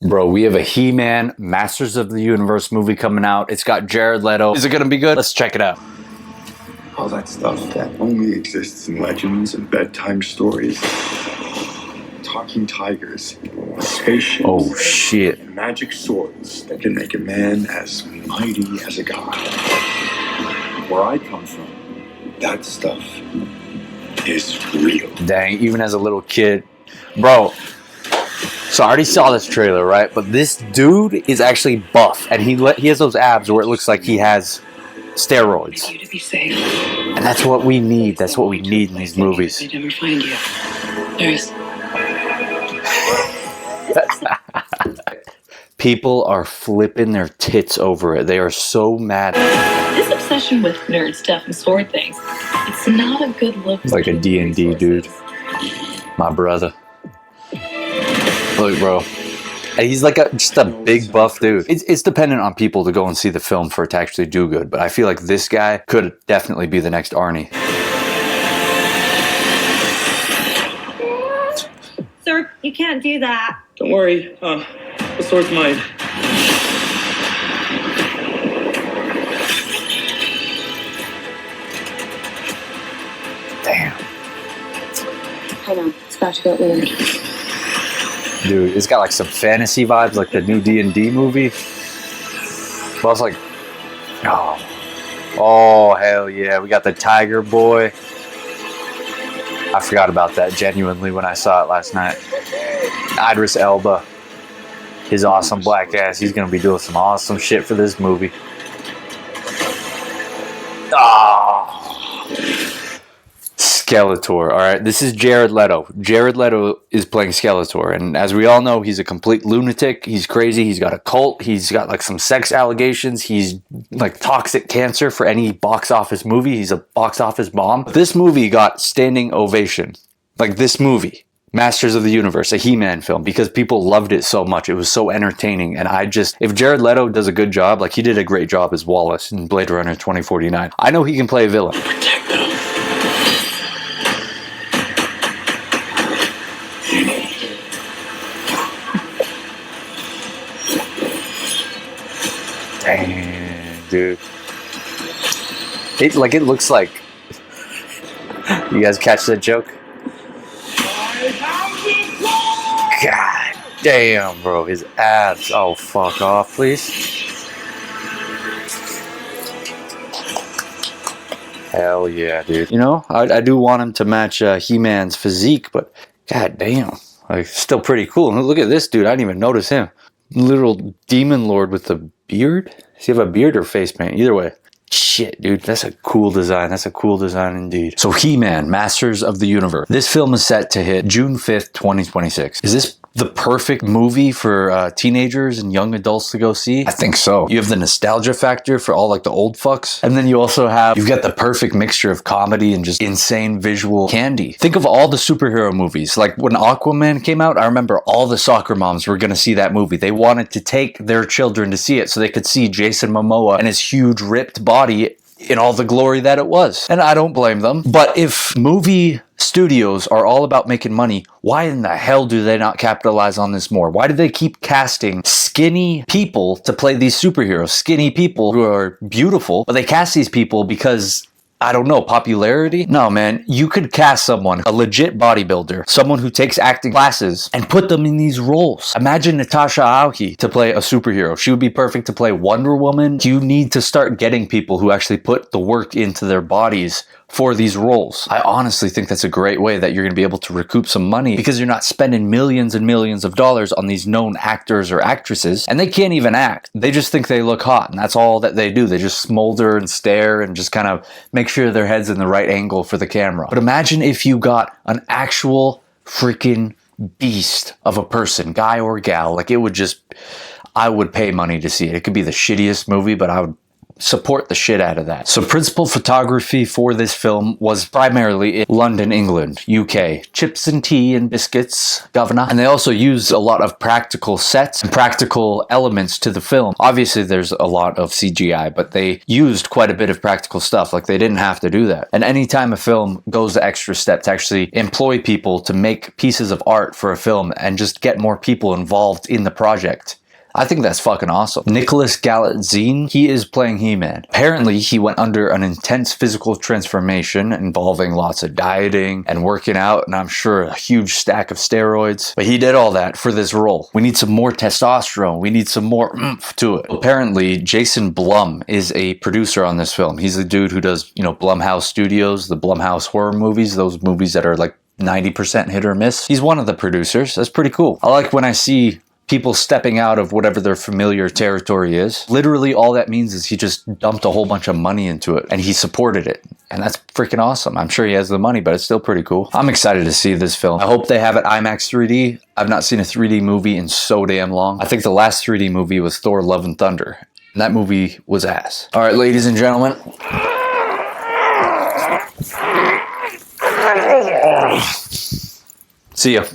Bro, we have a He-Man Masters of the Universe movie coming out. It's got Jared Leto. Is it gonna be good? Let's check it out. All that stuff that only exists in legends and bedtime stories. Talking tigers, spaceships, Oh shit. and magic swords that can make a man as mighty as a god. Where I come from, that stuff is real. Dang, even as a little kid. Bro, so I already saw this trailer, right? But this dude is actually buff. And he has those abs where it looks like he has steroids. You to be safe. And that's what we need. That's what we need in these movies. They never find you. There's People are flipping their tits over it. They are so mad. this obsession with nerd stuff and sword things. It's not a good look. Like a D&D dude. My brother. Look, bro. And he's like just a big buff dude. It's dependent on people to go and see the film for it to actually do good. But I feel like this guy could definitely be the next Arnie. Sir, you can't do that. Don't worry, the sword's mine. Damn. Hold on, it's about to get weird. Dude, it's got like some fantasy vibes, like the new D&D movie. But I was like, oh, hell yeah. We got the Tiger Boy. I forgot about that genuinely when I saw it last night. Idris Elba. His awesome black ass. He's going to be doing some awesome shit for this movie. Skeletor. All right, this is Jared Leto. Jared Leto is playing Skeletor, and as we all know, he's a complete lunatic. He's crazy. He's got a cult. He's got like some sex allegations. He's like toxic cancer for any box office movie. He's a box office bomb. This movie got standing ovation. Like this movie, Masters of the Universe, a He-Man film, because people loved it so much. It was so entertaining, and if Jared Leto does a good job, like he did a great job as Wallace in Blade Runner 2049, I know he can play a villain. Protect them. Dang, dude. It looks like. You guys catch that joke? God damn, bro. His abs. Oh, fuck off, please. Hell yeah, dude. You know, I do want him to match He-Man's physique, but god damn. Like, still pretty cool. Look at this dude. I didn't even notice him. Little demon lord with the beard? Does he have a beard or face paint? Either way. Shit, dude. That's a cool design. That's a cool design indeed. So He-Man, Masters of the Universe. This film is set to hit June 5th, 2026. Is this the perfect movie for teenagers and young adults to go see? I think so. You have the nostalgia factor for all like the old fucks. And then you've got the perfect mixture of comedy and just insane visual candy. Think of all the superhero movies. Like when Aquaman came out, I remember all the soccer moms were going to see that movie. They wanted to take their children to see it so they could see Jason Momoa and his huge ripped body in all the glory that it was. And I don't blame them. But if movie studios are all about making money, why in the hell do they not capitalize on this more? Why do they keep casting skinny people to play these superheroes? Skinny people who are beautiful, but they cast these people because, I don't know, popularity? No, man. You could cast someone, a legit bodybuilder, someone who takes acting classes, and put them in these roles. Imagine Natasha Aoki to play a superhero. She would be perfect to play Wonder Woman. You need to start getting people who actually put the work into their bodies for these roles. I honestly think that's a great way that you're going to be able to recoup some money because you're not spending millions and millions of dollars on these known actors or actresses, and they can't even act. They just think they look hot, and that's all that they do. They just smolder and stare and just kind of make sure their head's in the right angle for the camera. But imagine if you got an actual freaking beast of a person, guy or gal. Like, I would pay money to see it. It could be the shittiest movie, but support the shit out of that. So principal photography for this film was primarily in London, England, UK. Chips and tea and biscuits, governor. And they also used a lot of practical sets and practical elements to the film. Obviously there's a lot of CGI, but they used quite a bit of practical stuff. Like they didn't have to do that. And anytime a film goes the extra step to actually employ people to make pieces of art for a film and just get more people involved in the project, I think that's fucking awesome. Nicholas Galitzine, he is playing He-Man. Apparently, he went under an intense physical transformation involving lots of dieting and working out, and I'm sure a huge stack of steroids. But he did all that for this role. We need some more testosterone. We need some more oomph to it. Apparently, Jason Blum is a producer on this film. He's the dude who does, you know, Blumhouse Studios, the Blumhouse horror movies, those movies that are like 90% hit or miss. He's one of the producers. That's pretty cool. I like when I see people stepping out of whatever their familiar territory is. Literally all that means is he just dumped a whole bunch of money into it and he supported it. And that's freaking awesome. I'm sure he has the money, but it's still pretty cool. I'm excited to see this film. I hope they have it IMAX 3D. I've not seen a 3D movie in so damn long. I think the last 3D movie was Thor: Love and Thunder. And that movie was ass. All right, ladies and gentlemen. See ya.